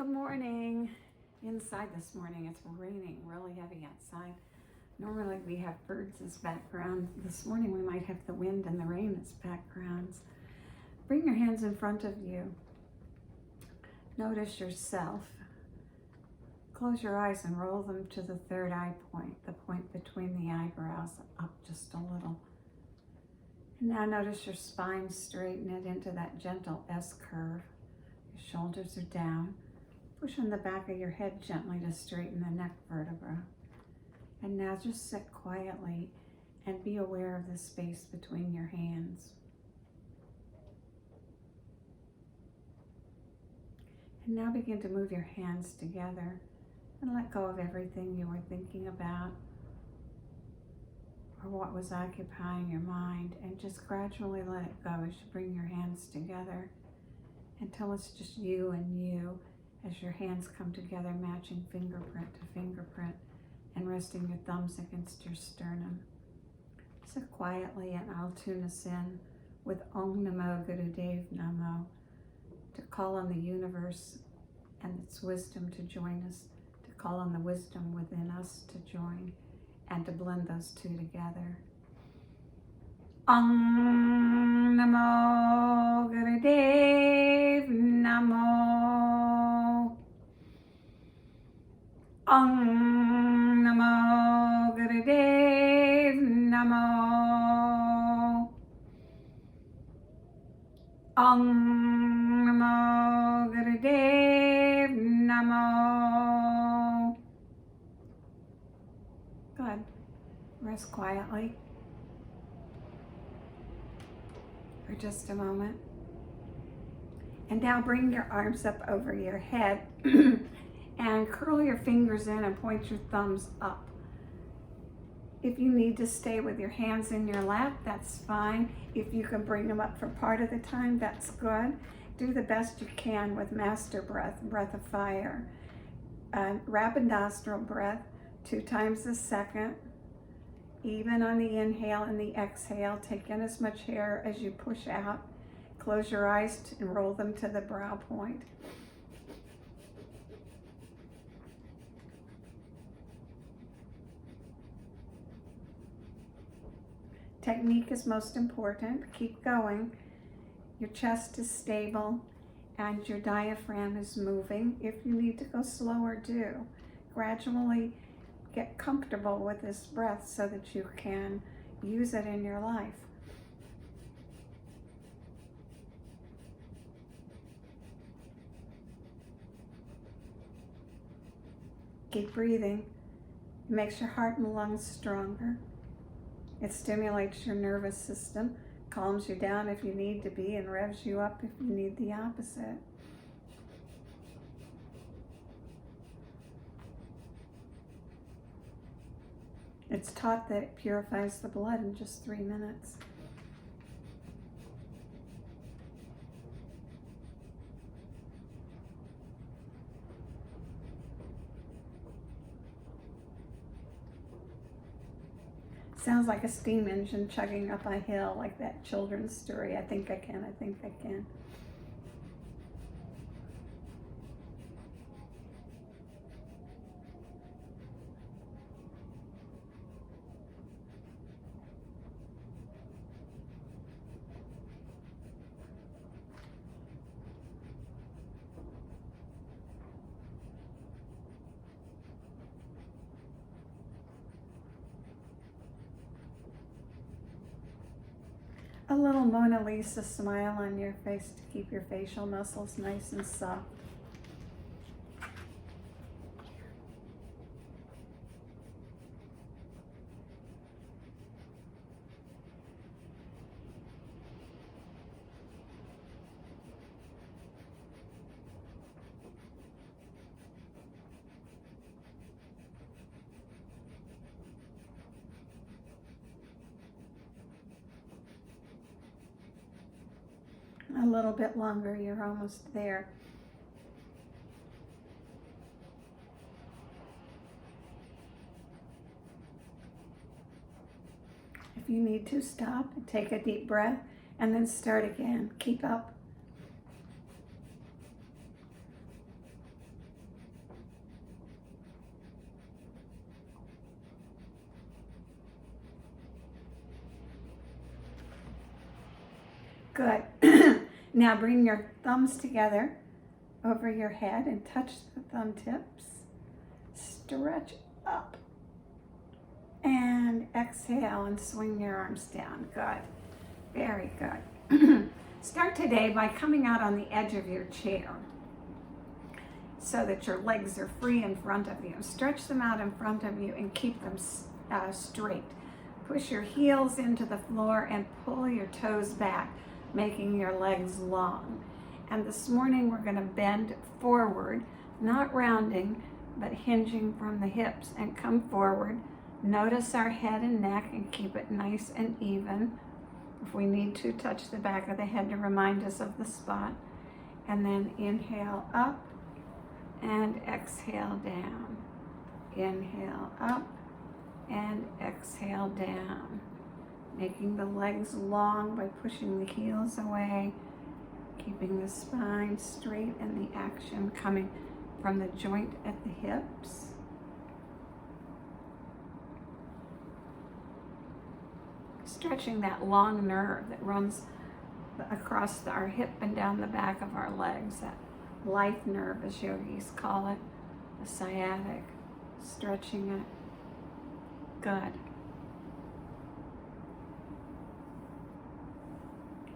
Good morning. Inside this morning, it's raining really heavy outside. Normally we have birds as background. This morning we might have the wind and the rain as backgrounds. Bring your hands in front of you. Notice yourself. Close your eyes and roll them to the third eye point, the point between the eyebrows, up just a little. And now notice your spine, straighten it into that gentle S curve. Your shoulders are down. Push on the back of your head gently to straighten the neck vertebra. And now just sit quietly and be aware of the space between your hands. And now begin to move your hands together and let go of everything you were thinking about or what was occupying your mind, and just gradually let it go as you bring your hands together until it's just you and you, as your hands come together, matching fingerprint to fingerprint and resting your thumbs against your sternum. Sit quietly and I'll tune us in with Om Namo Gurudev Namo to call on the universe and its wisdom to join us, to call on the wisdom within us to join, and to blend those two together. Om Namo Gurudev Namo. Om Namo Gurudev Namo. Om Namo Gurudev Namo. Good. Rest quietly for just a moment. And now bring your arms up over your head and curl your fingers in and point your thumbs up. If you need to stay with your hands in your lap, that's fine. If you can bring them up for part of the time, that's good. Do the best you can with master breath, breath of fire. Rapid nostril breath, 2 times a second. Even on the inhale and the exhale, take in as much air as you push out. Close your eyes and roll them to the brow point. Technique is most important. Keep going. Your chest is stable and your diaphragm is moving. If you need to go slower, do. Gradually get comfortable with this breath so that you can use it in your life. Keep breathing. It makes your heart and lungs stronger. It stimulates your nervous system, calms you down if you need to be, and revs you up if you need the opposite. It's taught that it purifies the blood in just 3 minutes. Sounds like a steam engine chugging up a hill, like that children's story. I think I can. A little Mona Lisa smile on your face to keep your facial muscles nice and soft. A little bit longer, you're almost there. If you need to, stop and take a deep breath and then start again. Keep up. Good. Now bring your thumbs together over your head and touch the thumb tips. Stretch up. And exhale and swing your arms down. Good. Very good. Start today by coming out on the edge of your chair so that your legs are free in front of you. Stretch them out in front of you and keep them straight. Push your heels into the floor and pull your toes back, making your legs long. And this morning we're going to bend forward, not rounding, but hinging from the hips, and come forward. Notice our head and neck and keep it nice and even. If we need to, touch the back of the head to remind us of the spot. And then inhale up and exhale down. Inhale up and exhale down. Making the legs long by pushing the heels away, keeping the spine straight and the action coming from the joint at the hips. Stretching that long nerve that runs across our hip and down the back of our legs, that life nerve as yogis call it, the sciatic, stretching it. Good.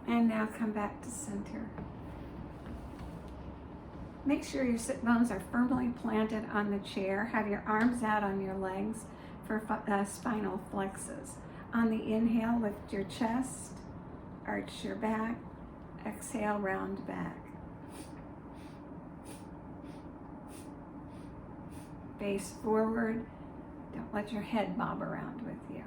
And now come back to center. Make sure your sit bones are firmly planted on the chair. Have your arms out on your legs for spinal flexes. On the inhale, lift your chest, arch your back, exhale, round back. Face forward, don't let your head bob around with you.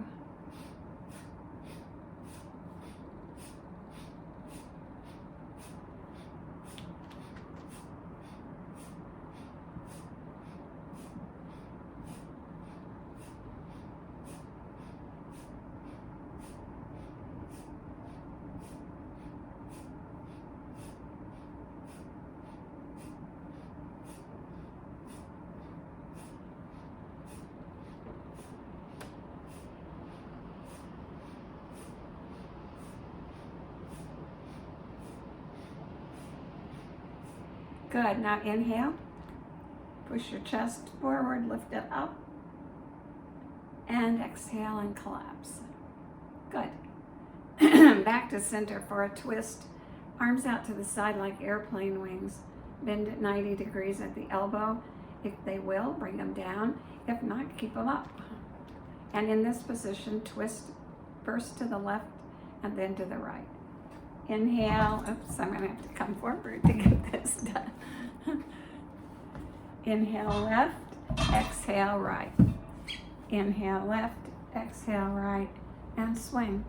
Good. Now inhale. Push your chest forward, lift it up. And exhale and collapse. Good. Back to center for a twist. Arms out to the side like airplane wings. Bend at 90 degrees at the elbow. If they will, bring them down. If not, keep them up. And in this position, twist first to the left and then to the right. Inhale. Oops, I'm going to have to come forward to get this done. Inhale left, exhale right. Inhale left, exhale right, and swing.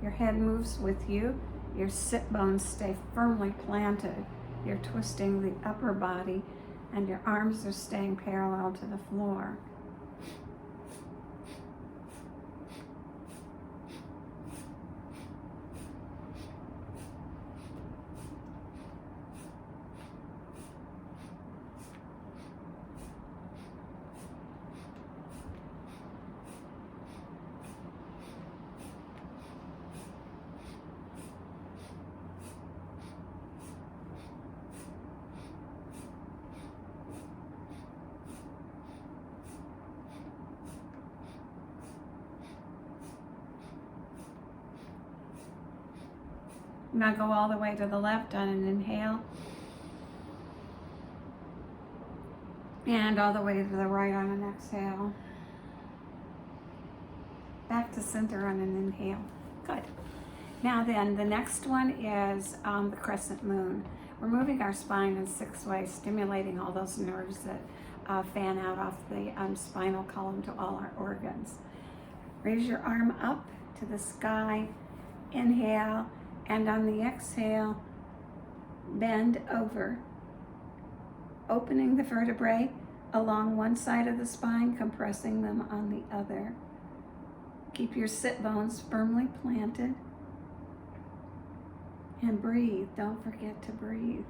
Your head moves with you. Your sit bones stay firmly planted. You're twisting the upper body, and your arms are staying parallel to the floor. Now go all the way to the left on an inhale. And all the way to the right on an exhale. Back to center on an inhale. Good. Now then, the next one is the crescent moon. We're moving our spine in 6 ways, stimulating all those nerves that fan out off the spinal column to all our organs. Raise your arm up to the sky. Inhale. And on the exhale, bend over, opening the vertebrae along one side of the spine, compressing them on the other. Keep your sit bones firmly planted. And breathe. Don't forget to breathe.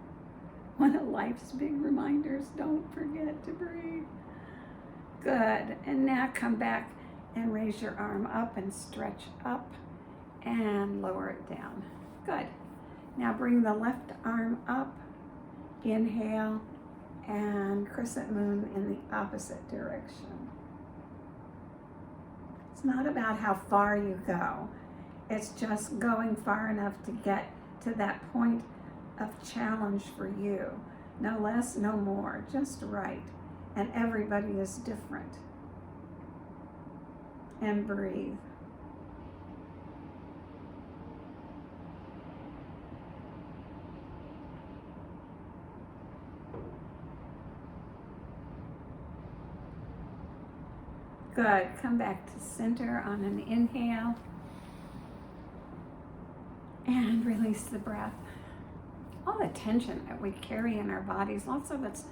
One of life's big reminders, don't forget to breathe. Good. And now come back and raise your arm up and stretch up and lower it down. Good. Now bring the left arm up, inhale, and crescent moon in the opposite direction. It's not about how far you go. It's just going far enough to get to that point of challenge for you. No less, no more, just right. And everybody is different. And breathe. Good. Come back to center on an inhale. And release the breath. All the tension that we carry in our bodies, lots of it's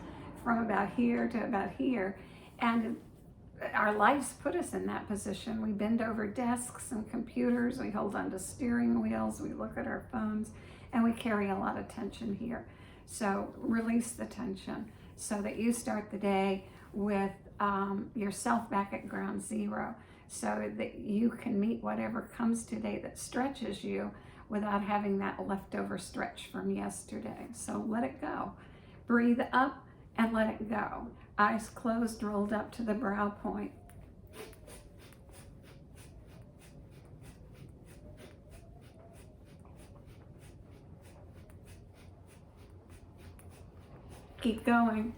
from about here to about here. And our lives put us in that position. We bend over desks and computers. We hold onto steering wheels. We look at our phones. And we carry a lot of tension here. So release the tension so that you start the day with yourself back at ground zero, so that you can meet whatever comes today that stretches you without having that leftover stretch from yesterday. So let it go. Breathe up and let it go. Eyes closed, rolled up to the brow point. Keep going.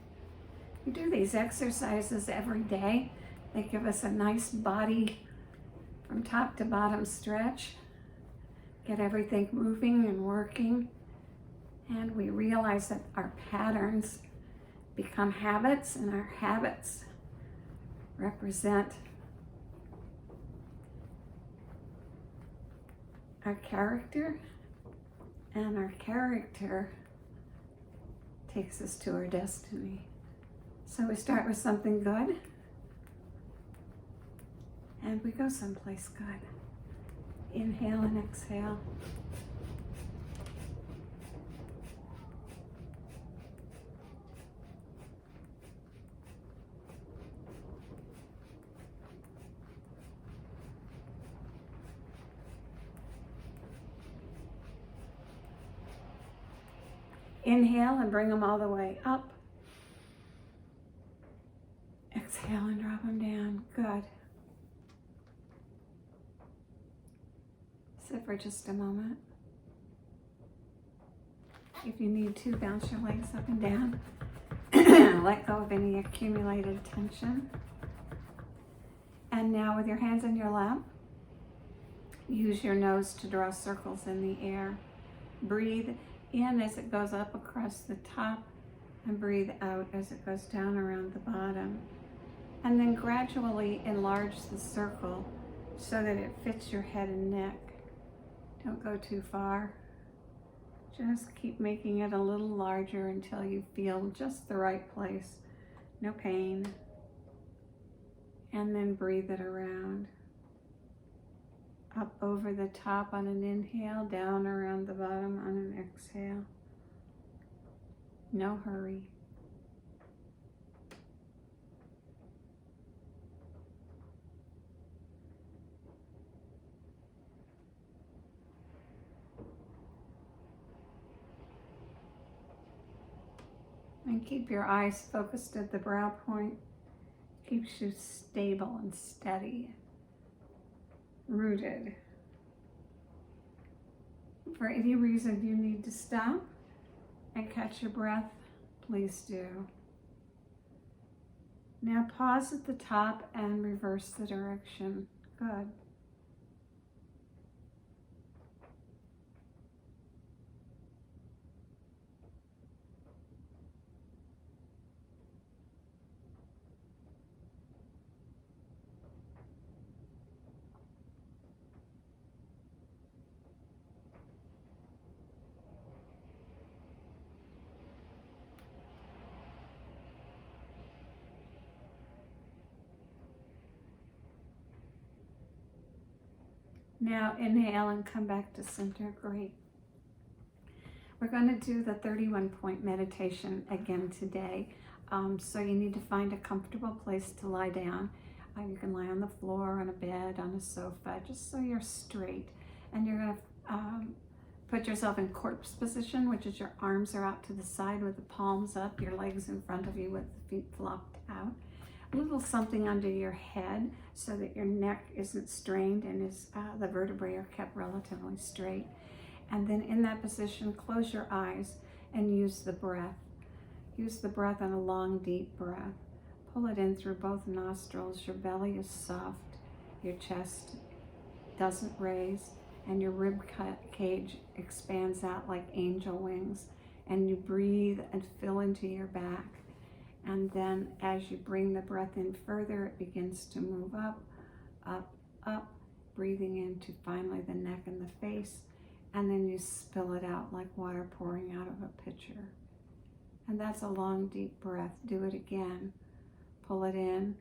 We do these exercises every day. They give us a nice body from top to bottom stretch. Get everything moving and working. And we realize that our patterns become habits, and our habits represent our character, and our character takes us to our destiny. So we start with something good, and we go someplace good. Inhale and exhale. Inhale and bring them all the way up. Exhale and drop them down. Good. Sit for just a moment. If you need to, bounce your legs up and down. Let go of any accumulated tension. And now with your hands in your lap, use your nose to draw circles in the air. Breathe in as it goes up across the top, and breathe out as it goes down around the bottom. And then gradually enlarge the circle so that it fits your head and neck. Don't go too far. Just keep making it a little larger until you feel just the right place. No pain. And then breathe it around. Up over the top on an inhale, down around the bottom on an exhale. No hurry. And keep your eyes focused at the brow point. Keeps you stable and steady, rooted. For any reason you need to stop and catch your breath, please do. Now pause at the top and reverse the direction. Good. Now inhale and come back to center. Great. We're going to do the 31-point meditation again today. So you need to find a comfortable place to lie down. You can lie on the floor, on a bed, on a sofa, just so you're straight. And you're going to Put yourself in corpse position, which is your arms are out to the side with the palms up, your legs in front of you with the feet flopped out. A little something under your head so that your neck isn't strained and the vertebrae are kept relatively straight. And then in that position, close your eyes and use the breath. Use the breath on a long, deep breath. Pull it in through both nostrils. Your belly is soft. Your chest doesn't raise. And your rib cage expands out like angel wings. And you breathe and fill into your back. And then as you bring the breath in further, it begins to move up, up, up, breathing into finally the neck and the face. And then you spill it out like water pouring out of a pitcher. And that's a long, deep breath. Do it again. Pull it in,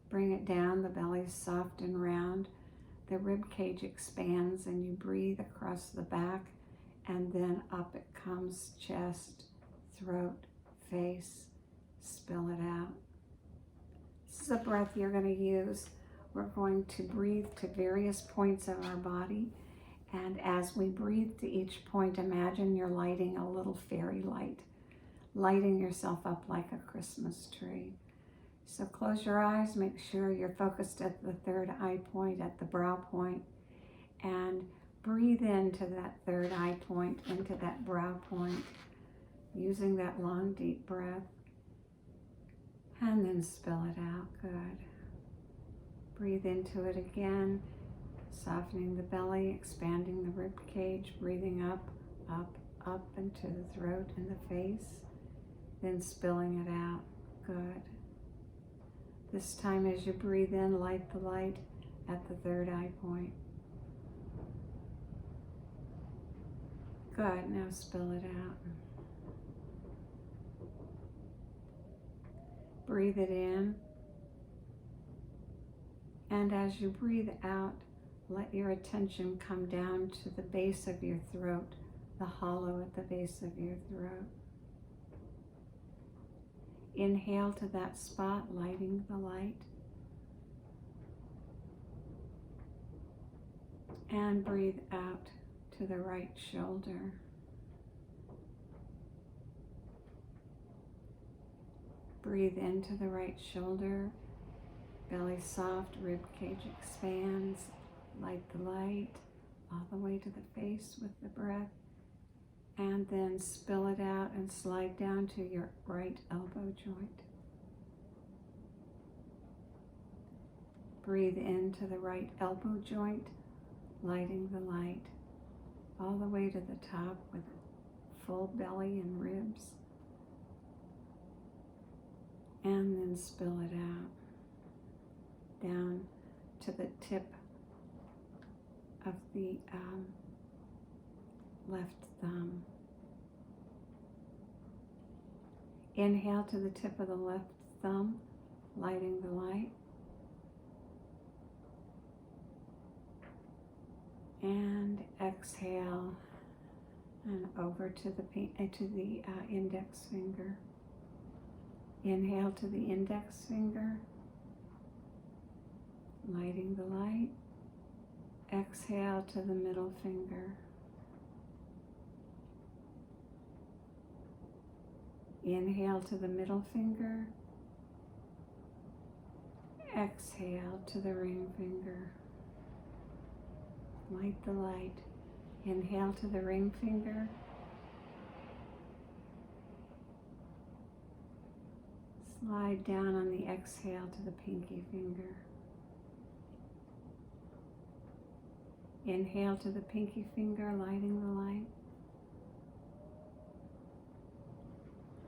bring it down. The belly's soft and round. The rib cage expands and you breathe across the back, and then up it comes, chest, throat, face. Spill it out. This is a breath you're going to use. We're going to breathe to various points of our body. And as we breathe to each point, imagine you're lighting a little fairy light, lighting yourself up like a Christmas tree. So close your eyes, make sure you're focused at the third eye point, at the brow point, and breathe into that third eye point, into that brow point, using that long, deep breath. And then spill it out. Good. Breathe into it again, softening the belly, expanding the rib cage, breathing up, up, up into the throat and the face, then spilling it out. Good. This time as you breathe in, light the light at the third eye point. Good. Now spill it out. Breathe it in. And as you breathe out, let your attention come down to the base of your throat, the hollow at the base of your throat. Inhale to that spot, lighting the light. And breathe out to the right shoulder. Breathe into the right shoulder. Belly soft, rib cage expands. Light the light all the way to the face with the breath. And then spill it out and slide down to your right elbow joint. Breathe into the right elbow joint, lighting the light all the way to the top with full belly and ribs. And then spill it out down to the tip of the left thumb. Inhale to the tip of the left thumb, lighting the light. And exhale and over to the index finger. Inhale to the index finger, lighting the light. Exhale to the middle finger. Inhale to the middle finger. Exhale to the ring finger. Light the light. Inhale to the ring finger. Slide down on the exhale to the pinky finger. Inhale to the pinky finger, lighting the light.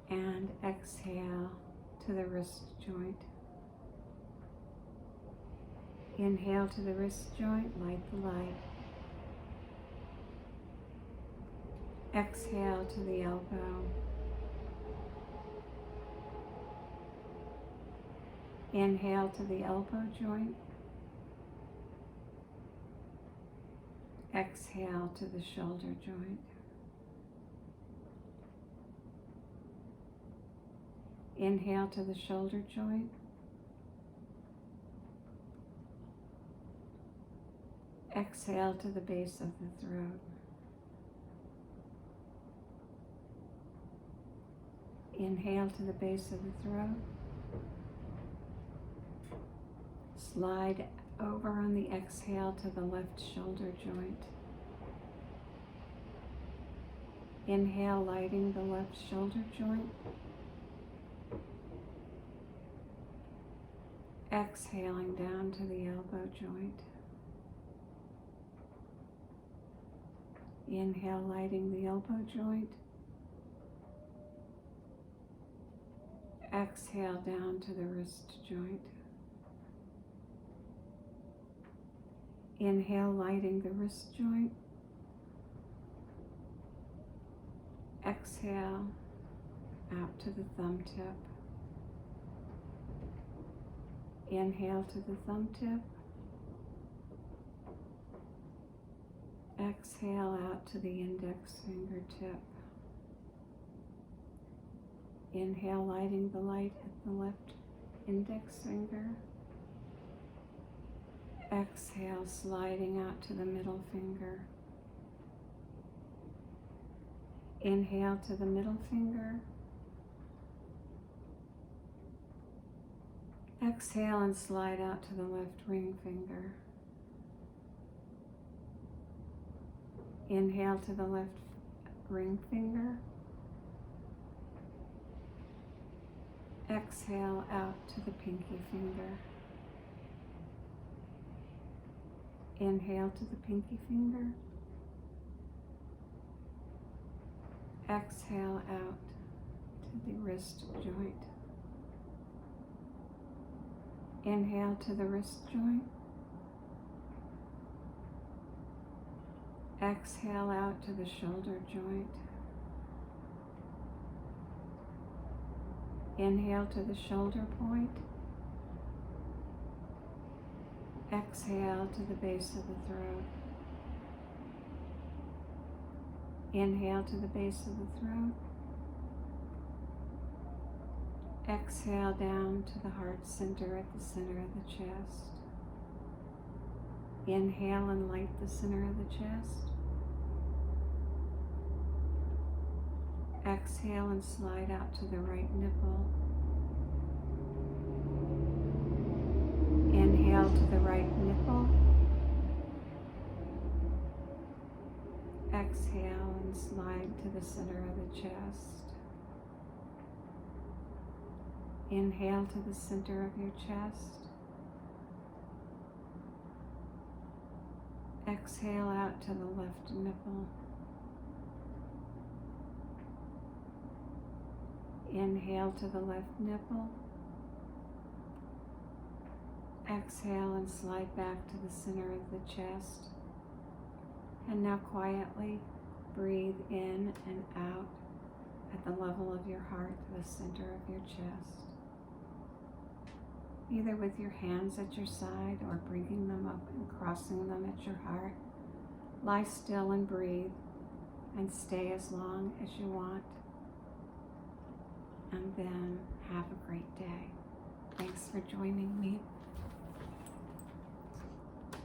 And exhale to the wrist joint. Inhale to the wrist joint, light the light. Exhale to the elbow. Inhale to the elbow joint. Exhale to the shoulder joint. Inhale to the shoulder joint. Exhale to the base of the throat. Inhale to the base of the throat. Slide over on the exhale to the left shoulder joint. Inhale, lighting the left shoulder joint. Exhaling down to the elbow joint. Inhale, lighting the elbow joint. Exhale down to the wrist joint. Inhale, lighting the wrist joint. Exhale out to the thumb tip. Inhale to the thumb tip. Exhale out to the index fingertip. Inhale, lighting the light at the left index finger. Exhale, sliding out to the middle finger. Inhale to the middle finger. Exhale and slide out to the left ring finger. Inhale to the left ring finger. Exhale out to the pinky finger. Inhale to the pinky finger. Exhale out to the wrist joint. Inhale to the wrist joint. Exhale out to the shoulder joint. Inhale to the shoulder point. Exhale to the base of the throat. Inhale to the base of the throat. Exhale down to the heart center at the center of the chest. Inhale and light the center of the chest. Exhale and slide out to the right nipple. Inhale to the right nipple. Exhale and slide to the center of the chest. Inhale to the center of your chest. Exhale out to the left nipple. Inhale to the left nipple. Exhale and slide back to the center of the chest. And now quietly breathe in and out at the level of your heart to the center of your chest. Either with your hands at your side or bringing them up and crossing them at your heart. Lie still and breathe and stay as long as you want. And then have a great day. Thanks for joining me.